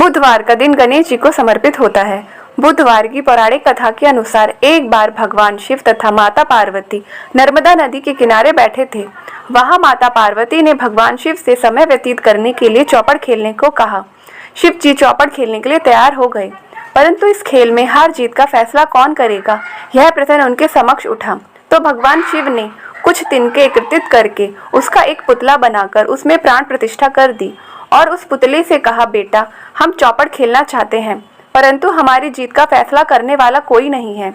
बुधवार का दिन गणेश जी को समर्पित होता है। बुधवार की पौराणिक कथा के अनुसार एक बार भगवान शिव तथा माता पार्वती नर्मदा नदी के किनारे बैठे थे। वहां माता पार्वती ने भगवान शिव से समय व्यतीत करने के लिए चौपड़ खेलने को कहा। शिव जी चौपड़ खेलने के लिए तैयार हो गए, परंतु इस खेल में हार जीत का फैसला कौन करेगा, यह प्रश्न उनके समक्ष उठा। तो भगवान शिव ने कुछ तिनके एकत्रित करके उसका एक पुतला बनाकर उसमें प्राण प्रतिष्ठा कर दी और उस पुतले से कहा, बेटा, हम चौपड़ खेलना चाहते हैं, परंतु हमारी जीत का फैसला करने वाला कोई नहीं है,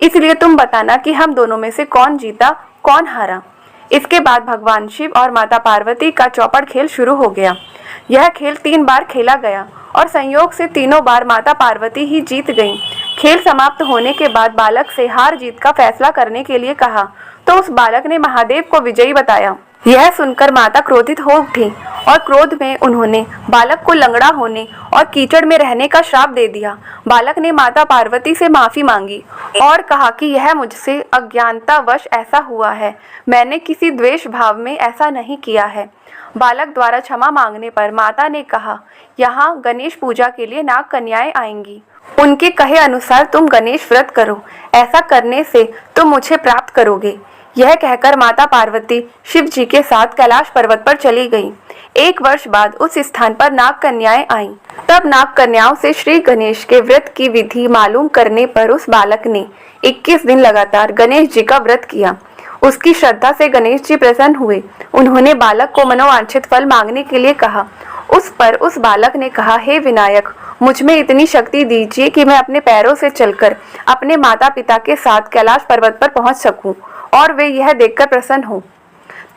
इसलिए तुम बताना कि हम दोनों में से कौन जीता कौन हारा। इसके बाद भगवान शिव और माता पार्वती का चौपड़ खेल शुरू हो गया। यह खेल 3 बार खेला गया और संयोग से तीनों बार माता पार्वती ही जीत गईं। खेल समाप्त होने के बाद बालक से हार जीत का फैसला करने के लिए कहा, तो उस बालक ने महादेव को विजयी बताया। यह सुनकर माता क्रोधित हो उठी और क्रोध में उन्होंने बालक को लंगड़ा होने और कीचड़ में रहने का श्राप दे दिया। बालक ने माता पार्वती से माफी मांगी और कहा कि यह मुझसे अज्ञानतावश ऐसा हुआ है, मैंने किसी द्वेष भाव में ऐसा नहीं किया है। बालक द्वारा क्षमा मांगने पर माता ने कहा, यहाँ गणेश पूजा के लिए नाग कन्याएं आएंगी, उनके कहे अनुसार तुम गणेश व्रत करो, ऐसा करने से तुम मुझे प्राप्त करोगे। यह कहकर माता पार्वती शिव जी के साथ कैलाश पर्वत पर चली गईं। 1 वर्ष बाद उस स्थान पर नाग कन्याएं आईं। तब नाग कन्याओं से श्री गणेश के व्रत की विधि मालूम करने पर उस बालक ने 21 दिन लगातार गणेश जी का व्रत किया। उसकी श्रद्धा से गणेश जी प्रसन्न हुए। उन्होंने बालक को मनोवांछित फल मांगने के लिए कहा। उस बालक ने कहा, हे विनायक, मुझ में इतनी शक्ति दीजिए कि मैं अपने पैरों से चलकर अपने माता पिता के साथ कैलाश पर्वत पर पहुंच सकूं और वे यह देखकर प्रसन्न हो।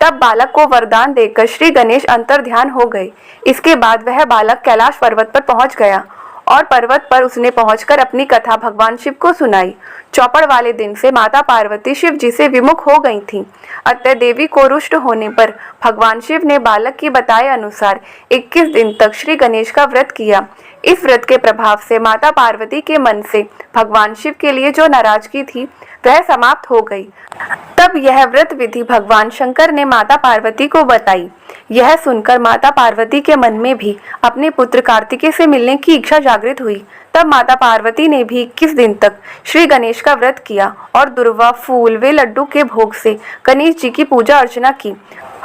तब बालक को वरदान देकर श्री गणेश अंतर्ध्यान हो गए। इसके बाद वह बालक कैलाश पर्वत पर पहुंच गया और पर्वत पर उसने पहुंचकर अपनी कथा भगवान शिव को सुनाई। चौपड़ वाले दिन से माता पार्वती शिव जी से विमुख हो गई थीं। अतः देवी को रुष्ट होने पर भगवान शिव ने बालक की बताए अनुसार 21 दिन तक श्री गणेश का व्रत किया। इस व्रत के प्रभाव से माता पार्वती के मन से भगवान शिव के लिए जो नाराजगी थी वह समाप्त हो गई। तब यह व्रत विधि भगवान शंकर ने माता पार्वती को बताई। यह सुनकर माता पार्वती के मन में भी अपने पुत्र कार्तिकेय से मिलने की इच्छा जागृत हुई। तब माता पार्वती ने भी 21 दिन तक श्री गणेश का व्रत किया और दुर्वा, फूल व लड्डू के भोग से गणेश जी की पूजा अर्चना की।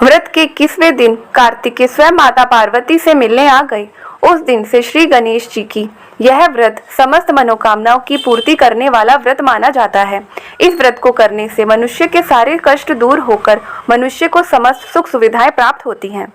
व्रत के 21वें दिन कार्तिकेय स्वयं माता पार्वती से मिलने आ गए। उस दिन से श्री गणेश जी की यह व्रत समस्त मनोकामनाओं की पूर्ति करने वाला व्रत माना जाता है। इस व्रत को करने से मनुष्य के सारे कष्ट दूर होकर मनुष्य को समस्त सुख सुविधाएं प्राप्त होती हैं।